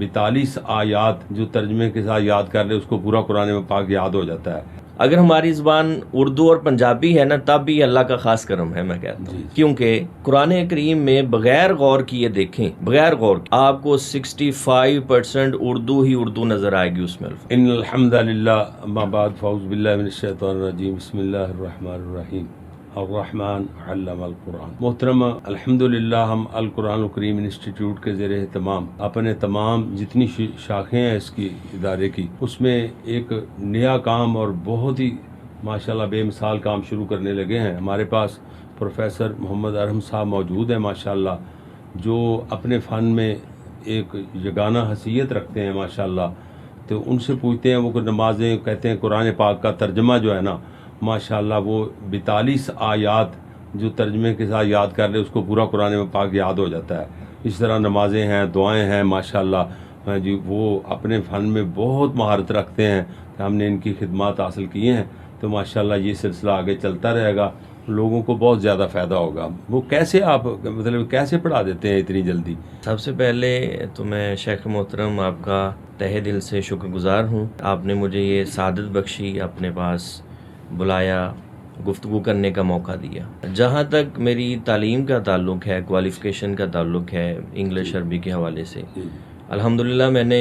42 آیات جو ترجمے کے ساتھ یاد کر لے اس کو پورا قرآن پاک یاد ہو جاتا ہے۔ اگر ہماری زبان اردو اور پنجابی ہے نا تب بھی اللہ کا خاص کرم ہے، میں کہتا ہوں، کیونکہ قرآن کریم میں بغیر غور کیے دیکھیں، بغیر غور آپ کو 65% اردو ہی اردو نظر آئے گی اس میں۔ ان الحمد للہ، اما بعد، فاعوذ باللہ من الشیطان الرجیم، بسم اللہ الرحمن الرحیم، الرحمن علم القرآن۔ محترم، الحمدللہ ہم القرآن الکریم انسٹیٹیوٹ کے زیر اہتمام اپنے تمام جتنی شاخیں ہیں اس کی ادارے کی، اس میں ایک نیا کام اور بہت ہی ماشاءاللہ بے مثال کام شروع کرنے لگے ہیں۔ ہمارے پاس پروفیسر محمد ارحم صاحب موجود ہیں ماشاءاللہ، جو اپنے فن میں ایک یگانہ حیثیت رکھتے ہیں ماشاءاللہ۔ تو ان سے پوچھتے ہیں، وہ نمازیں کہتے ہیں قرآن پاک کا ترجمہ جو ہے نا ماشاءاللہ وہ 42 آیات جو ترجمے کے ساتھ یاد کر لے اس کو پورا قرآن پاک یاد ہو جاتا ہے۔ اس طرح نمازیں ہیں، دعائیں ہیں ماشاءاللہ جی، وہ اپنے فن میں بہت مہارت رکھتے ہیں۔ ہم نے ان کی خدمات حاصل کی ہیں تو ماشاءاللہ یہ سلسلہ آگے چلتا رہے گا، لوگوں کو بہت زیادہ فائدہ ہوگا۔ وہ کیسے آپ مطلب کیسے پڑھا دیتے ہیں اتنی جلدی؟ سب سے پہلے تو میں شیخ محترم آپ کا تہہ دل سے شکر گزار ہوں، آپ نے مجھے یہ سعادت بخشی، اپنے پاس بلایا، گفتگو کرنے کا موقع دیا۔ جہاں تک میری تعلیم کا تعلق ہے، کوالیفیکیشن کا تعلق ہے انگلش عربی کے حوالے سے، الحمدللہ میں نے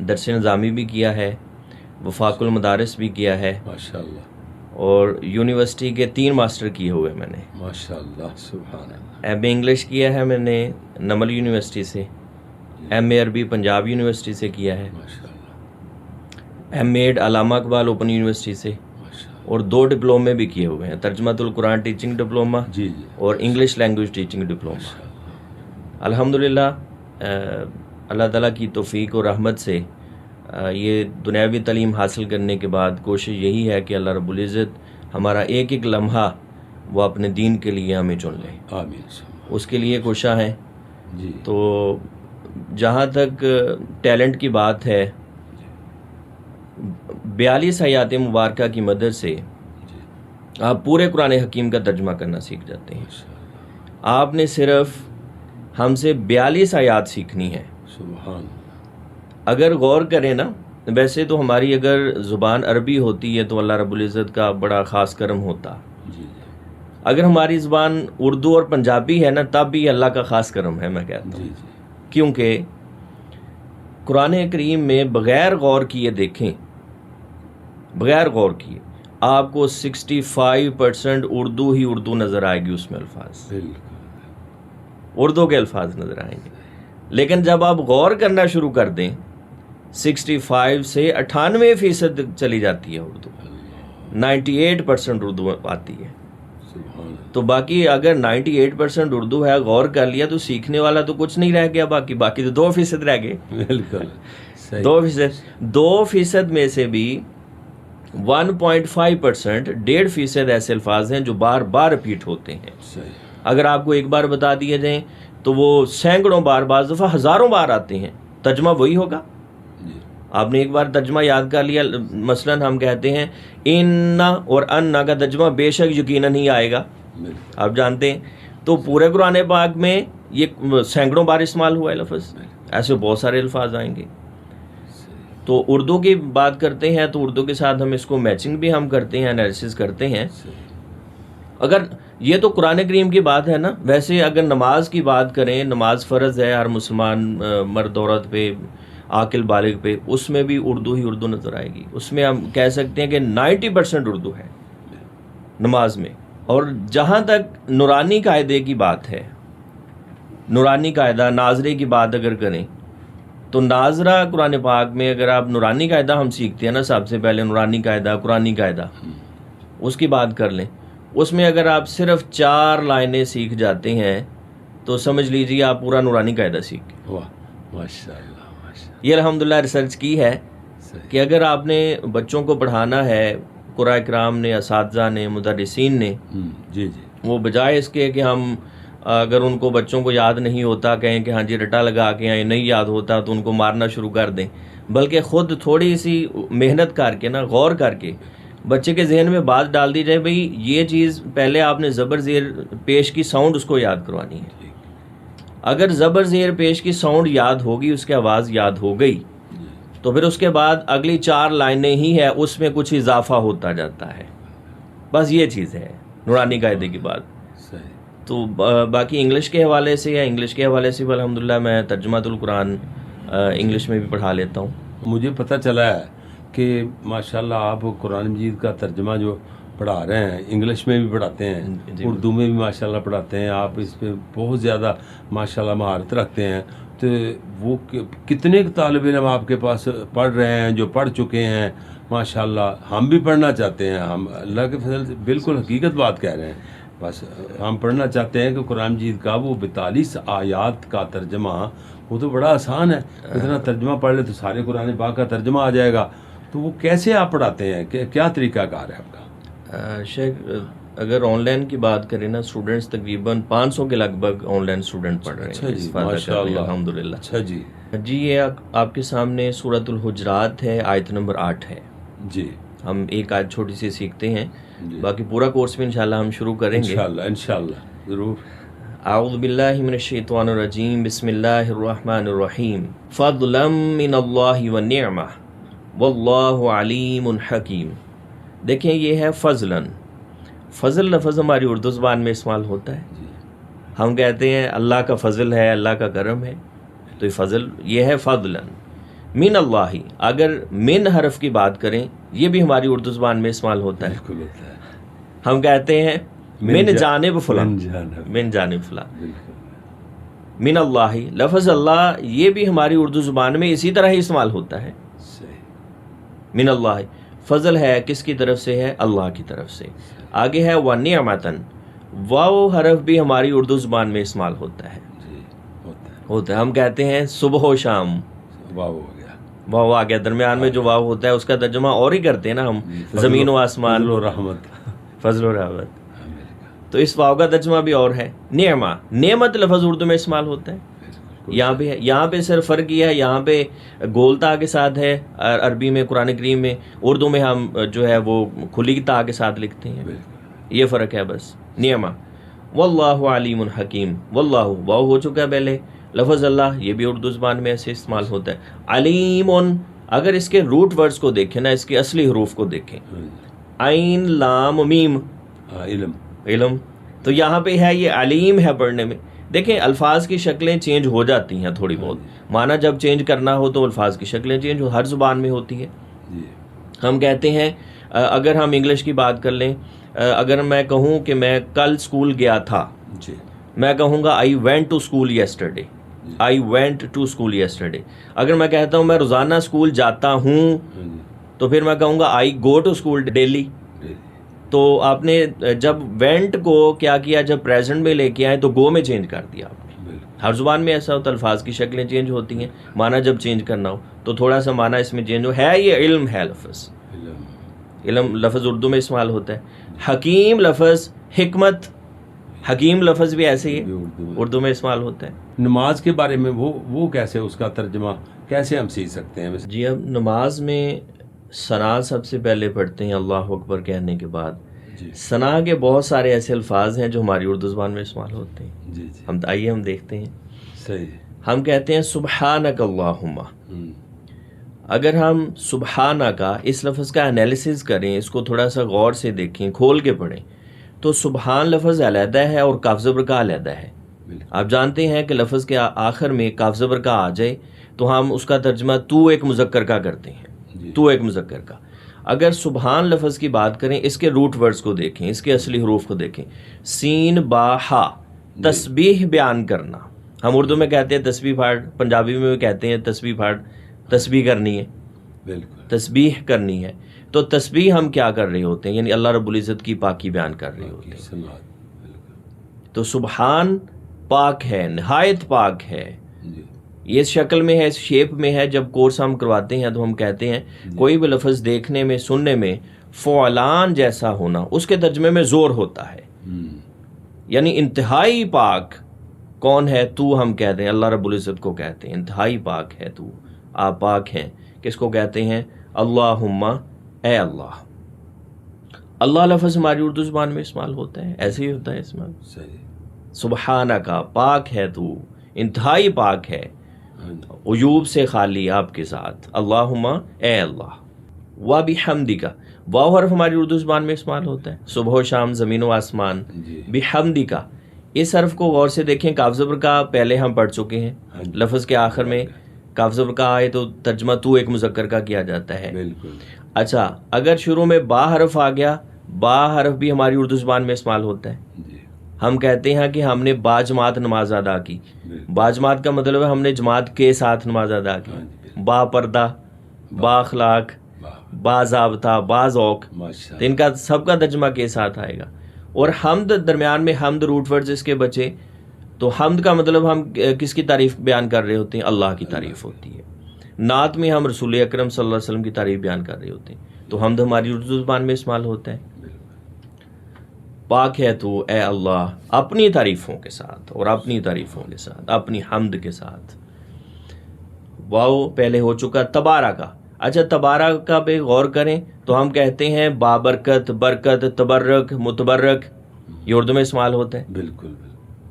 درس نظامی بھی کیا ہے، وفاق المدارس بھی کیا ہے ماشاءاللہ، اور یونیورسٹی کے 3 ماسٹر کیے ہوئے میں نے۔ ماشاءاللہ، سبحان اللہ۔ ایم اے انگلش کیا ہے میں نے نمل یونیورسٹی سے، ایم اے عربی پنجاب یونیورسٹی سے کیا ہے، ایم ایڈ علامہ اقبال اوپن یونیورسٹی سے، اور 2 ڈپلومے بھی کیے ہوئے ہیں، ترجمۃ القرآن ٹیچنگ ڈپلوما اور انگلش لینگویج ٹیچنگ ڈپلوما۔ الحمدللہ اللہ تعالیٰ کی توفیق اور رحمت سے یہ دنیاوی تعلیم حاصل کرنے کے بعد کوشش یہی ہے کہ اللہ رب العزت ہمارا ایک ایک لمحہ وہ اپنے دین کے لیے ہمیں چن لے، آمین، اس کے لیے کوشاں ہیں۔ جی، تو جہاں تک ٹیلنٹ کی بات ہے، 42 آیات مبارکہ کی مدد سے آپ پورے قرآن حکیم کا ترجمہ کرنا سیکھ جاتے ہیں۔ آپ نے صرف ہم سے 42 آیات سیکھنی ہے۔ سبحان۔ اگر غور کریں نا، ویسے تو ہماری اگر زبان عربی ہوتی ہے تو اللہ رب العزت کا بڑا خاص کرم ہوتا۔ اگر ہماری زبان اردو اور پنجابی ہے نا تب بھی اللہ کا خاص کرم ہے، میں کہتا ہوں، کیونکہ قرآن کریم میں بغیر غور کیے دیکھیں، بغیر غور کیے آپ کو 65% اردو ہی اردو نظر آئے گی، اس میں الفاظ اردو کے الفاظ نظر آئیں گے۔ لیکن جب آپ غور کرنا شروع کر دیں 65 سے 98% چلی جاتی ہے اردو، 98% اردو آتی ہے۔ تو باقی اگر 98% اردو ہے، غور کر لیا تو سیکھنے والا تو کچھ نہیں رہ گیا، باقی تو 2% رہ گئے۔ بالکل 2% میں سے بھی 1.5%، 1.5% ایسے الفاظ ہیں جو بار بار ریپیٹ ہوتے ہیں۔ اگر آپ کو ایک بار بتا دیے جائیں تو وہ سینکڑوں بار، بعض دفعہ ہزاروں بار آتے ہیں، ترجمہ وہی ہوگا۔ آپ نے ایک بار ترجمہ یاد کر لیا، مثلا ہم کہتے ہیں ان اور ان کا ترجمہ بے شک یقیناً ہی آئے گا، آپ جانتے ہیں۔ تو پورے قرآن پاک میں یہ سینکڑوں بار استعمال ہوا ہے لفظ، ایسے بہت سارے الفاظ آئیں گے۔ تو اردو کی بات کرتے ہیں تو اردو کے ساتھ ہم اس کو میچنگ بھی ہم کرتے ہیں، انالیسس کرتے ہیں۔ اگر یہ تو قرآن کریم کی بات ہے نا، ویسے اگر نماز کی بات کریں، نماز فرض ہے ہر مسلمان مرد عورت پہ، عاقل بالغ پہ، اس میں بھی اردو ہی اردو نظر آئے گی۔ اس میں ہم کہہ سکتے ہیں کہ 90% اردو ہے نماز میں۔ اور جہاں تک نورانی قاعدے کی بات ہے، نورانی قاعدہ ناظرے کی بات اگر کریں تو ناظرہ قرآن پاک میں اگر آپ نورانی قاعدہ ہم سیکھتے ہیں نا، سب سے پہلے نورانی قاعدہ، قرآنی قاعدہ، اس کی بات کر لیں، اس میں اگر آپ صرف 4 لائنیں سیکھ جاتے ہیں تو سمجھ لیجیے آپ پورا نورانی قاعدہ سیکھ گئے۔ واہ، ماشاءاللہ۔ یہ الحمدللہ ریسرچ کی ہے کہ اگر آپ نے بچوں کو پڑھانا ہے، قرآن کرام نے، اساتذہ نے، مدرسین نے، وہ بجائے اس کے کہ ہم اگر ان کو بچوں کو یاد نہیں ہوتا کہیں کہ ہاں جی رٹا لگا کے آئیں، نہیں یاد ہوتا تو ان کو مارنا شروع کر دیں، بلکہ خود تھوڑی سی محنت کر کے نا، غور کر کے بچے کے ذہن میں بات ڈال دی جائے، بھئی یہ چیز پہلے آپ نے زبر زیر پیش کی ساؤنڈ اس کو یاد کروانی ہے، اگر زبر زیر پیش کی ساؤنڈ یاد ہوگی، اس کی آواز یاد ہو گئی، تو پھر اس کے بعد اگلی 4 لائنیں ہی ہے، اس میں کچھ اضافہ ہوتا جاتا ہے. بس یہ چیز ہے نورانی قاعدے کی بات. تو باقی انگلش کے حوالے سے بھی الحمدللہ میں ترجمہ القرآن انگلش میں بھی پڑھا لیتا ہوں. مجھے پتہ چلا ہے کہ ماشاءاللہ آپ قرآن مجید کا ترجمہ جو پڑھا رہے ہیں، انگلش میں بھی پڑھاتے ہیں، اردو میں بھی ماشاءاللہ پڑھاتے ہیں. آپ اس پہ بہت زیادہ ماشاءاللہ مہارت رکھتے ہیں. تو وہ کتنے طالب علم آپ کے پاس پڑھ رہے ہیں جو پڑھ چکے ہیں ماشاءاللہ. ہم بھی پڑھنا چاہتے ہیں. ہم اللہ کے فضل سے بالکل حقیقت بات کہہ رہے ہیں. بس ہم پڑھنا چاہتے ہیں کہ قرآن مجید کا وہ 42 آیات کا ترجمہ وہ تو بڑا آسان ہے. اتنا ترجمہ پڑھ لے تو سارے قرآن پاک کا ترجمہ آ جائے گا. تو وہ کیسے آپ پڑھاتے ہیں؟ کیا طریقہ کار ہے آپ کا؟ شیخ اگر آن لائن کی بات کریں نا، اسٹوڈنٹس تقریباً 500 کے لگ بھگ آن لائن اسٹوڈنٹ پڑھ رہے ہیں. اچھا جی، ماشاءاللہ، الحمدللہ. اچھا جی. جی یہ آپ کے سامنے سورۃ الحجرات ہے، آیت نمبر 8 ہے. جی ہم ایک آیت چھوٹی سی سیکھتے ہیں، جی. باقی پورا کورس بھی انشاءاللہ ہم شروع کریں گے. انشاءاللہ ضرور. اعوذ باللہ من الشیطان الرجیم، بسم اللہ الرحمن الرحیم. فضلا من اللہ ونعمہ واللہ علیم حکیم. دیکھیں یہ ہے فضلاً. فضل لفظ ہماری اردو زبان میں استعمال ہوتا ہے. ہم کہتے ہیں اللہ کا فضل ہے، اللہ کا کرم ہے، تو یہ فضل یہ ہے فضلاً من اللہ. اگر من حرف کی بات کریں، یہ بھی ہماری اردو زبان میں استعمال ہوتا ہے. بالکل ہوتا ہے. ہم کہتے ہیں من جانب فلاں، من جانب فلاں. من اللہ لفظ اللہ یہ بھی ہماری اردو زبان میں اسی طرح ہی استعمال ہوتا ہے. من اللہ فضل ہے کس کی طرف سے ہے؟ اللہ کی طرف سے. آگے ہے وَنِعْمَةً، واو حرف بھی ہماری اردو زبان میں استعمال ہوتا ہے. ہوتا ہے. ہم کہتے ہیں صبح و شام، واو ہو گیا، واو آ گیا درمیان میں جو واو ہوتا ہے اس کا ترجمہ اور ہی کرتے ہیں نا ہم، زمین و آسمان، فضل و رحمت، فضل و رحمت. تو اس واو کا ترجمہ بھی اور ہے. نعمہ، نعمت لفظ اردو میں استعمال ہوتا ہے. یہاں پہ صرف فرق یہ ہے، یہاں پہ گول تا کے ساتھ ہے عربی میں، قرآن کریم میں. اردو میں ہم جو ہے وہ کھلی تا کے ساتھ لکھتے ہیں. یہ فرق ہے بس. نعمہ. واللہ علیم حکیم. واللہ واو ہو چکا ہے پہلے. لفظ اللہ یہ بھی اردو زبان میں ایسے استعمال ہوتا ہے. علیم، اگر اس کے روٹ ورڈز کو دیکھیں نا، اس کے اصلی حروف کو دیکھیں، عین لام میم، علم، علم، تو یہاں پہ ہے یہ علیم ہے پڑھنے میں. دیکھیں الفاظ کی شکلیں چینج ہو جاتی ہیں تھوڑی بہت. معنی جب چینج کرنا ہو تو الفاظ کی شکلیں چینج ہو، ہر زبان میں ہوتی ہے. ہم کہتے ہیں اگر ہم انگلش کی بات کر لیں، اگر میں کہوں کہ میں کل اسکول گیا تھا، میں کہوں گا I went to school yesterday. I went to school yesterday. اگر میں کہتا ہوں میں روزانہ اسکول جاتا ہوں، تو پھر میں کہوں گا آئی گو ٹو اسکول ڈیلی. تو آپ نے جب وینٹ کو کیا کیا، جب پریزنٹ میں لے کے آئے تو گو میں چینج کر دیا آپ نے. ہر زبان میں ایسا ہوتا ہے، الفاظ کی شکلیں چینج ہوتی ہیں. معنی جب چینج کرنا ہو تو تھوڑا سا معنی اس میں چینج ہو. ہے یہ علم ہے لفظ، علم لفظ اردو میں استعمال ہوتا ہے. حکیم لفظ حکمت، حکیم لفظ بھی ایسے ہی اردو میں استعمال ہوتا ہے. نماز کے بارے میں وہ کیسے، اس کا ترجمہ کیسے ہم سیکھ سکتے ہیں؟ جی اب نماز میں ثنا سب سے پہلے پڑھتے ہیں اللہ اکبر کہنے کے بعد. ثنا کے بہت سارے ایسے الفاظ ہیں جو ہماری اردو زبان میں استعمال ہوتے ہیں. ہم آئیے ہم دیکھتے ہیں. صحیح. ہم کہتے ہیں سبحانک اللہم. اگر ہم سبحانک اس لفظ کا انالیسز کریں، اس کو تھوڑا سا غور سے دیکھیں، کھول کے پڑھیں، تو سبحان لفظ علیحدہ ہے اور کاف زبر کا علیحدہ ہے. آپ جانتے ہیں کہ لفظ کے آخر میں کاف زبر کا آ جائے تو ہم اس کا ترجمہ تو ایک مذکر کا کرتے ہیں. تو ایک مذکر کا. اگر سبحان لفظ کی بات کریں، اس کے روٹ ورڈز کو دیکھیں، اس کے اصلی حروف کو دیکھیں. سین با ہا، تسبیح بیان کرنا. ہم اردو میں کہتے ہیں تسبیح پھاڑ، پنجابی میں بھی کہتے ہیں تسبیح پھاڑ. تسبیح کرنی ہے، بالکل تسبیح کرنی ہے. تو تسبیح ہم کیا کر رہے ہوتے ہیں؟ یعنی اللہ رب العزت کی پاکی بیان کر رہے ہوتے ہیں. تو سبحان پاک ہے، نہایت پاک ہے. یہ اس شکل میں ہے، اس شیپ میں ہے. جب کورس ہم کرواتے ہیں تو ہم کہتے ہیں کوئی بھی لفظ دیکھنے میں، سننے میں فعلان جیسا ہونا، اس کے ترجمے میں زور ہوتا ہے. یعنی انتہائی پاک کون ہے؟ تو ہم کہتے ہیں اللہ رب العزت کو کہتے ہیں انتہائی پاک ہے تو، آپ پاک ہیں. کس کو کہتے ہیں؟ اللہم، اے اللہ. اللہ لفظ ہماری اردو زبان میں استعمال ہوتا ہے، ایسے ہی ہوتا ہے استعمال. سبحانہ کا، پاک ہے تو، انتہائی پاک ہے، عیوب سے خالی آپ کے ساتھ، اللہم اے اللہ۔ وَبِحَمْدِکَ، واو حرف ہماری اردو زبان میں استعمال ہوتا ہے، صبح و شام، زمین و آسمان، بحمدک، اس حرف کو غور سے دیکھیں، کاف زبر کا پہلے ہم پڑھ چکے ہیں، لفظ کے آخر میں کاف زبر کا آئے تو ترجمہ تو ایک مذکر کا کیا جاتا ہے۔ بالکل۔ اچھا، اگر شروع میں با حرف آ گیا، با حرف بھی ہماری اردو زبان میں استعمال ہوتا ہے۔ ہم کہتے ہیں کہ ہم نے با جماعت نماز ادا کی، با جماعت کا مطلب ہے ہم نے جماعت کے ساتھ نماز ادا کی، با پردہ، با اخلاق، با ضابطہ، با ذوق، تو ان کا سب کا ترجمہ کے ساتھ آئے گا۔ اور حمد، درمیان میں حمد روٹ ورڈز اس کے بچے، تو حمد کا مطلب ہم کس کی تعریف بیان کر رہے ہوتے ہیں؟ اللہ کی تعریف ہوتی ہے۔ نعت میں ہم رسول اکرم صلی اللہ علیہ وسلم کی تعریف بیان کر رہے ہوتے ہیں، تو حمد ہماری اردو زبان میں استعمال ہوتا ہے۔ پاک ہے تو اے اللہ، اپنی تعریفوں کے ساتھ، اور اپنی تعریفوں کے ساتھ، اپنی حمد کے ساتھ۔ واو پہلے ہو چکا، تبارہ کا۔ اچھا، تبارہ کا پہ غور کریں تو ہم کہتے ہیں بابرکت، برکت، تبرک، متبرک، یہ اردو میں استعمال ہوتا ہے۔ بالکل۔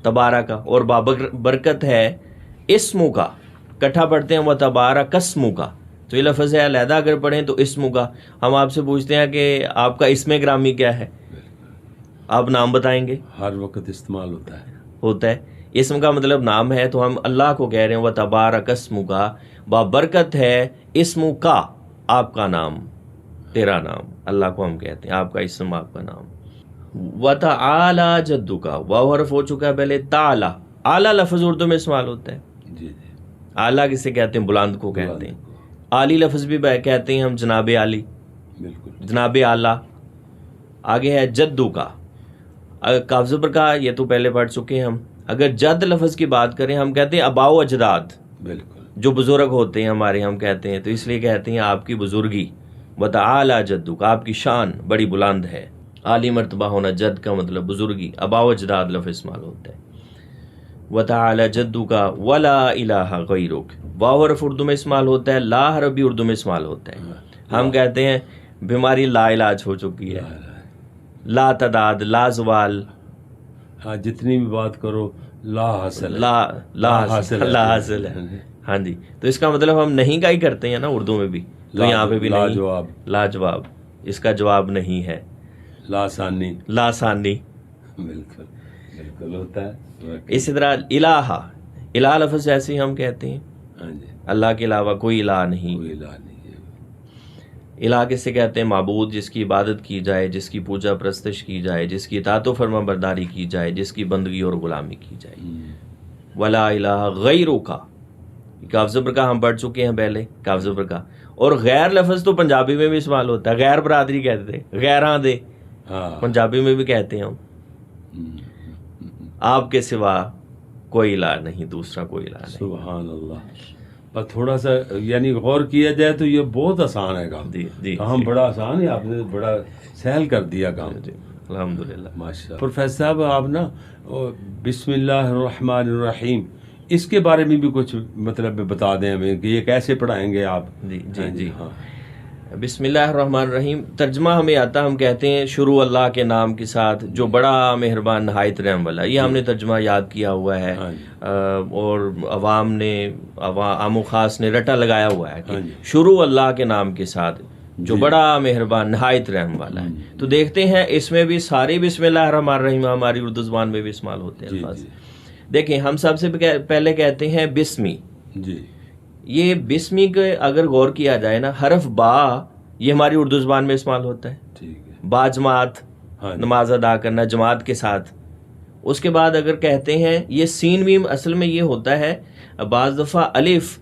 تبارہ کا، اور بابرکت ہے اسمو کا، کٹھا پڑھتے ہیں وہ تبارہ کسمو کا، تو یہ لفظ ہے علیحدہ اگر پڑھیں تو اسمو کا۔ ہم آپ سے پوچھتے ہیں کہ آپ کا اسم گرامی کیا ہے، آپ نام بتائیں گے؟ ہر وقت استعمال ہوتا ہے۔ اسم کا مطلب نام ہے، تو ہم اللہ کو کہہ رہے ہیں وہ تبارک اسمو کا، بابرکت ہے اسمو کا، آپ کا نام، تیرا نام، اللہ کو ہم کہتے ہیں آپ کا اسم، آپ کا نام۔ وَتَعَالَى جَدُّكَ، واو حرف ہو چکا ہے پہلے، تعالی، اعلیٰ لفظ اردو میں استعمال ہوتا ہے۔ اعلیٰ کسے کہتے ہیں؟ بلند کو کہتے ہیں۔ عالی لفظ بھی کہتے ہیں ہم، جناب عالی، جناب اعلیٰ۔ آگے ہے جدو کا، کاف زبر کا، یہ تو پہلے پڑھ چکے ہیں ہم۔ اگر جد لفظ کی بات کریں، ہم کہتے ہیں اباء و اجداد، جو بزرگ ہوتے ہیں ہمارے، ہم کہتے ہیں، تو اس لیے کہتے ہیں آپ کی بزرگی۔ وَتَعَالَى جَدُّكَ، آپ کی شان بڑی بلند ہے، عالی مرتبہ ہونا، جد کا مطلب بزرگی، اباء و اجداد لفظ استعمال ہوتا ہے۔ وَتَعَالَى جَدُّكَ وَلَا إِلَٰهَ غَيْرُكَ، واو حرف اردو میں استعمال ہوتا ہے، لا حرف بھی اردو میں استعمال ہوتا ہے۔ ہم کہتے ہیں بیماری لا علاج ہو چکی ہے، لا تعداد، لا زوال، ہاں جتنی بھی بات کرو لا حاصل ہے، لا حاصل ہے۔ ہاں جی، تو اس کا مطلب ہم نہیں کا ہی کرتے ہیں نا اردو میں بھی، تو یہاں پہ بھی نہیں، لاجواب، اس کا جواب نہیں ہے، لاسانی، لاسانی، بالکل بالکل ہوتا ہے۔ اسی طرح الہ، الہ لفظ ایسے ہی ہم کہتے ہیں، اللہ کے علاوہ کوئی الہ نہیں۔ الہ کسے کہتے ہیں؟ معبود، جس کی عبادت کی جائے، جس کی پوجا پرستش کی جائے، جس کی اطاعت و فرما برداری کی جائے، جس کی بندگی اور غلامی کی جائے۔ ولا الہ غیرک، کاف زبر کا ہم پڑھ چکے ہیں پہلے، کاف زبر کا۔ اور غیر لفظ تو پنجابی میں بھی استعمال ہوتا ہے، غیر برادری کہتے ہیں، غیراں دے، پنجابی میں بھی کہتے ہیں ہم۔ آپ کے سوا کوئی الہ نہیں، دوسرا کوئی الہ نہیں۔ سبحان اللہ۔ پر تھوڑا سا یعنی غور کیا جائے تو یہ بہت آسان ہے کام، کام بڑا آسان ہے، آپ نے بڑا سہل کر دیا کام، الحمدللہ، ماشاءاللہ۔ پروفیسر صاحب، آپ نا بسم اللہ الرحمن الرحیم، اس کے بارے میں بھی کچھ مطلب بتا دیں ہمیں کہ یہ کیسے پڑھائیں گے آپ؟ جی ہاں، بسم اللہ الرحمن الرحیم ترجمہ ہمیں آتا، ہم کہتے ہیں شروع اللہ کے نام کے ساتھ جو بڑا مہربان نہایت رحم والا، یہ ہم نے ترجمہ یاد کیا ہوا ہے، اور عوام نے، عام و خاص نے رٹا لگایا ہوا ہے کہ شروع اللہ کے نام کے ساتھ جو بڑا مہربان نہایت رحم والا ہے۔ تو دیکھتے ہیں اس میں بھی سارے بسم اللہ الرحمن الرحیم ہماری اردو زبان میں بھی استعمال ہوتے ہیں الفاظ۔ دیکھیں، ہم سب سے پہلے کہتے ہیں بسمی، یہ بسمی کے اگر غور کیا جائے نا، حرف با یہ ہماری اردو زبان میں استعمال ہوتا ہے، با جماعت، نماز ادا کرنا جماعت کے ساتھ۔ اس کے بعد اگر کہتے ہیں یہ سین میم، اصل میں یہ ہوتا ہے بعض دفعہ الف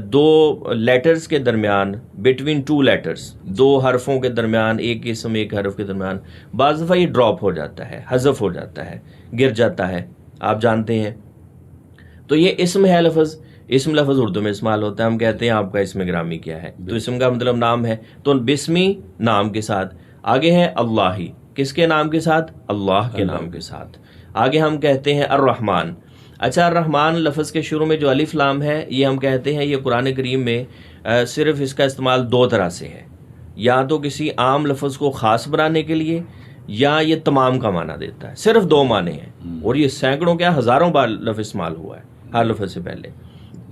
دو لیٹرز کے درمیان، بٹوین ٹو لیٹرز، دو حرفوں کے درمیان، ایک اسم ایک حرف کے درمیان بعض دفعہ یہ ڈراپ ہو جاتا ہے، حذف ہو جاتا ہے، گر جاتا ہے، آپ جانتے ہیں۔ تو یہ اسم ہے لفظ، اسم لفظ اردو میں استعمال ہوتا ہے، ہم کہتے ہیں آپ کا اسم گرامی کیا ہے، تو اسم کا مطلب نام ہے، تو بسمی نام کے ساتھ۔ آگے ہے اللہ، کس کے نام کے ساتھ؟ اللہ کے نام کے ساتھ۔ آگے ہم کہتے ہیں الرحمن۔ اچھا، الرحمن لفظ کے شروع میں جو الف لام ہے، یہ ہم کہتے ہیں یہ قرآن کریم میں صرف اس کا استعمال دو طرح سے ہے، یا تو کسی عام لفظ کو خاص بنانے کے لیے، یا یہ تمام کا معنی دیتا ہے، صرف دو معنی ہیں، اور یہ سینکڑوں کیا ہزاروں بار لفظ استعمال ہوا ہے۔ ہر لفظ سے پہلے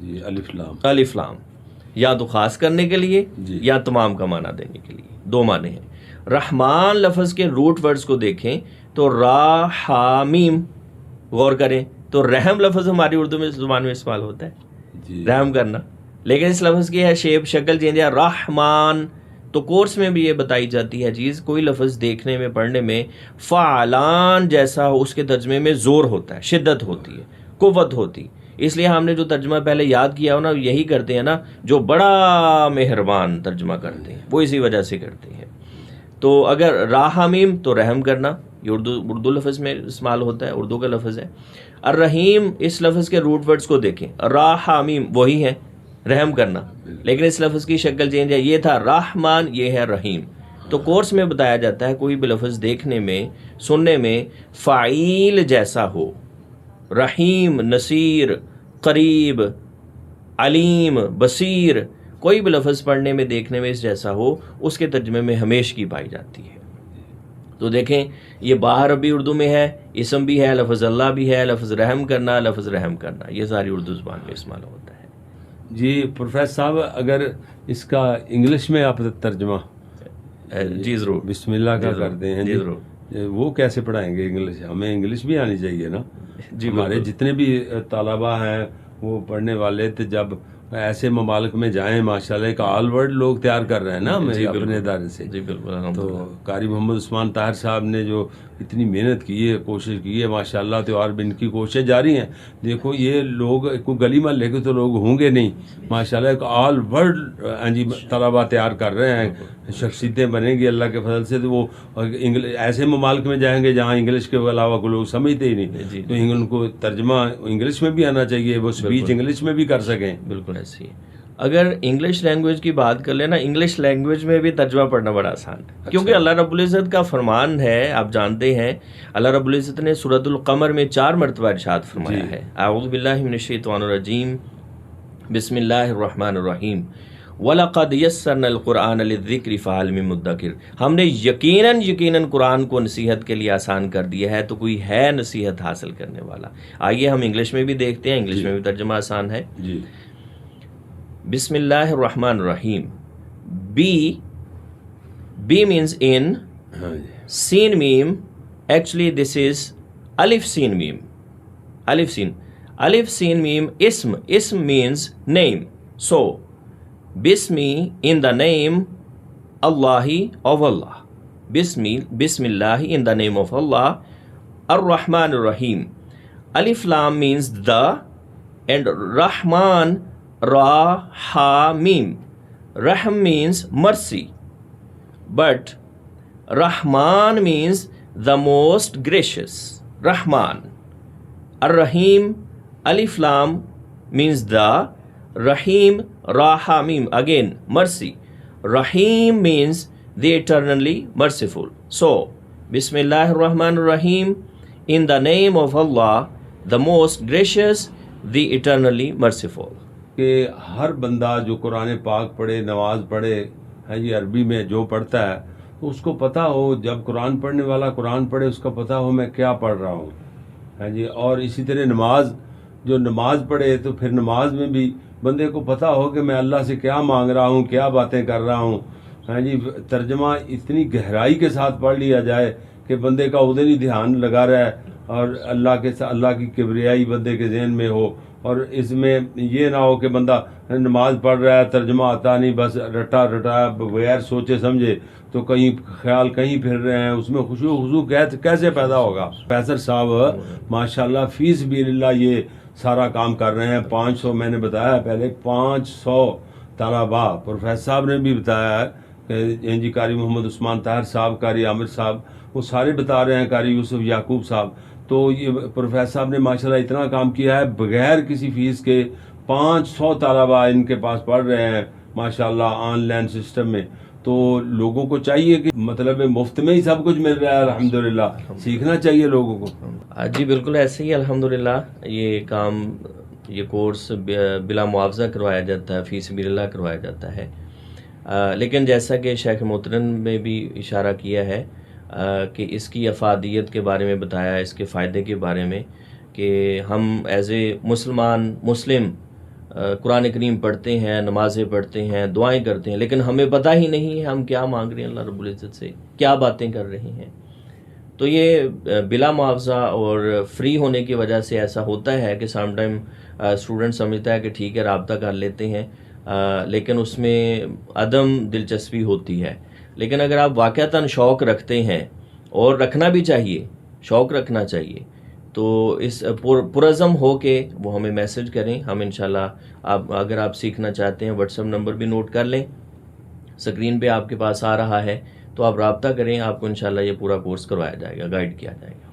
جی الف لام، الف لام، یا تو خاص کرنے کے لیے جی یا تمام کا معنی دینے کے لیے، دو معنی ہیں۔ رحمان لفظ کے روٹ ورڈز کو دیکھیں تو را ہا میم، غور کریں تو رحم لفظ ہماری اردو میں زبان میں استعمال ہوتا ہے، جی رحم کرنا، لیکن اس لفظ کی ہے شیپ، شکل چینج ہے رحمان۔ تو کورس میں بھی یہ بتائی جاتی ہے چیز، کوئی لفظ دیکھنے میں پڑھنے میں فعلان جیسا ہو، اس کے ترجمے میں زور ہوتا ہے، شدت ہوتی ہے، قوت ہوتی، اس لیے ہم نے جو ترجمہ پہلے یاد کیا ہو نا، یہی کرتے ہیں نا، جو بڑا مہربان ترجمہ کرتے ہیں وہ اسی وجہ سے کرتے ہیں۔ تو اگر راہمیم تو رحم کرنا، یہ اردو لفظ میں استعمال ہوتا ہے، اردو کا لفظ ہے۔ الرحیم، اس لفظ کے روٹ ورڈز کو دیکھیں، راہمیم وہی ہے رحم کرنا، لیکن اس لفظ کی شکل چینج ہے، یہ تھا رحمان، یہ ہے رحیم۔ تو کورس میں بتایا جاتا ہے کوئی بھی لفظ دیکھنے میں سننے میں فعیل جیسا ہو، رحیم، نصیر، قریب، علیم، بصیر، کوئی بھی لفظ پڑھنے میں دیکھنے میں اس جیسا ہو، اس کے ترجمے میں ہمیش کی پائی جاتی ہے۔ تو دیکھیں یہ باہر بھی اردو میں ہے، اسم بھی ہے، لفظ اللہ بھی ہے، لفظ رحم کرنا، لفظ رحم کرنا، یہ ساری اردو زبان میں استعمال ہوتا ہے۔ جی پروفیسر صاحب، اگر اس کا انگلش میں آپ ترجمہ جی ضرور، بسم اللہ کا جی ضرور، کرتے ہیں جی جی، ضرور، وہ کیسے پڑھائیں گے انگلش؟ ہمیں انگلش بھی آنی چاہیے نا، جی ہمارے بالکل۔ جتنے بھی طلباء ہیں وہ پڑھنے والے تو جب ایسے ممالک میں جائیں، ماشاءاللہ ایک آل ورلڈ لوگ تیار کر رہے ہیں نا جی اپنے بالکل، ادارے سے۔ جی بالکل، تو الحمدللہ۔ قاری محمد عثمان طاہر صاحب نے جو اتنی محنت کی ہے، کوشش کی ہے ماشاءاللہ، تو اور بھی ان کی کوششیں جاری ہیں۔ دیکھو یہ لوگ کوئی گلی محلے کے تو لوگ ہوں گے نہیں، ماشاءاللہ ایک آل ورلڈ طلباء تیار کر رہے ہیں، شخصیتیں بنیں گی اللہ کے فضل سے۔ تو وہ ایسے ممالک میں جائیں گے جہاں انگلش کے علاوہ کوئی لوگ سمجھتے ہی نہیں، تو ان کو ترجمہ انگلش میں بھی آنا چاہیے، وہ اسپیچ انگلش میں بھی کر سکیں۔ بالکل ایسے ہی اگر انگلش لینگویج کی بات کر لینا، انگلش لینگویج میں بھی ترجمہ پڑھنا بڑا آسان ہے، کیونکہ اللہ رب العزت کا فرمان ہے، آپ جانتے ہیں اللہ رب العزت نے سورۃ القمر میں 4 مرتبہ ارشاد فرمایا ہے، اعوذ باللہ من الشیطان الرجیم، بسم اللہ الرحمن الرحیم، وَلَقَدْ يَسَّرْنَا الْقُرْآنَ لِلذِّكْرِ فَهَلْ مِن مُدَّكِرٍ، ہم نے یقیناً قرآن کو نصیحت کے لیے آسان کر دیا ہے، تو کوئی ہے نصیحت حاصل کرنے والا؟ آئیے ہم انگلش میں بھی دیکھتے ہیں، انگلش میں بھی ترجمہ آسان ہے۔ جی بسم اللہ الرحمن الرحیم، بی means in، ہاں جی سین میم، actually this is alif seen meme، alif seen meme، اسم means name، so bismi in the name Allahi of Allah، bismillah in the name of Allah، ar-Rahman ar-Rahim، alif lam means the، and Rahman Ra Ha Mim، Rahm means mercy, but Rahman means the most gracious, Rahman। Ar-Rahim, Alif Lam means the, Rahim, Ra Ha Mim, again mercy, Rahim means the eternally merciful। So Bismillahir Rahmanir Rahim, in the name of Allah, the most gracious, the eternally merciful۔ کہ ہر بندہ جو قرآن پاک پڑھے، نماز پڑھے ہے جی، عربی میں جو پڑھتا ہے تو اس کو پتہ ہو، جب قرآن پڑھنے والا قرآن پڑھے اس کا پتہ ہو میں کیا پڑھ رہا ہوں، ہے جی۔ اور اسی طرح نماز پڑھے تو پھر نماز میں بھی بندے کو پتہ ہو کہ میں اللہ سے کیا مانگ رہا ہوں، کیا باتیں کر رہا ہوں، ہے جی۔ ترجمہ اتنی گہرائی کے ساتھ پڑھ لیا جائے کہ بندے کا ادھر ہی دھیان لگا رہا ہے، اور اللہ کی کبریائی بندے کے ذہن میں ہو، اور اس میں یہ نہ ہو کہ بندہ نماز پڑھ رہا ہے، ترجمہ آتا نہیں، بس رٹا بغیر سوچے سمجھے، تو خیال کہیں پھر رہے ہیں، اس میں خشوع خضوع کیسے پیدا ہوگا؟ پروفیسر صاحب ماشاءاللہ فی سبیل اللہ یہ سارا کام کر رہے ہیں۔ 500 میں نے بتایا پہلے، 500 طلباء پروفیسر صاحب نے بھی بتایا ہے کہ جی، قاری محمد عثمان طاہر صاحب، قاری عامر صاحب، وہ سارے بتا رہے ہیں، قاری یوسف یعقوب صاحب، تو یہ پروفیسر صاحب نے ماشاءاللہ اتنا کام کیا ہے بغیر کسی فیس کے۔ 500 طلباء ان کے پاس پڑھ رہے ہیں ماشاءاللہ آن لائن سسٹم میں۔ تو لوگوں کو چاہیے کہ مطلب مفت میں ہی سب کچھ مل رہا ہے، الحمدللہ، سیکھنا چاہیے لوگوں کو۔ جی بالکل ایسے ہی الحمدللہ یہ کام، یہ کورس بلا معاوضہ کروایا جاتا ہے، فی سبیل اللہ کروایا جاتا ہے۔ لیکن جیسا کہ شیخ محترم نے بھی اشارہ کیا ہے کہ اس کی افادیت کے بارے میں بتایا، اس کے فائدے کے بارے میں، کہ ہم ایز اے مسلم قرآن کریم پڑھتے ہیں، نمازیں پڑھتے ہیں، دعائیں کرتے ہیں، لیکن ہمیں پتہ ہی نہیں ہے ہم کیا مانگ رہے ہیں اللہ رب العزت سے، کیا باتیں کر رہے ہیں. تو یہ بلا معاوضہ اور فری ہونے کی وجہ سے ایسا ہوتا ہے کہ سم ٹائم اسٹوڈنٹ سمجھتا ہے کہ ٹھیک ہے رابطہ کر لیتے ہیں، لیکن اس میں عدم دلچسپی ہوتی ہے. لیکن اگر آپ واقعتاً شوق رکھتے ہیں، اور رکھنا بھی چاہیے، شوق رکھنا چاہیے، تو اس پرعزم ہو کے وہ ہمیں میسج کریں. ہم انشاءاللہ اگر آپ سیکھنا چاہتے ہیں واٹس ایپ نمبر بھی نوٹ کر لیں، اسکرین پہ آپ کے پاس آ رہا ہے، تو آپ رابطہ کریں، آپ کو انشاءاللہ یہ پورا کورس کروایا جائے گا، گائیڈ کیا جائے گا.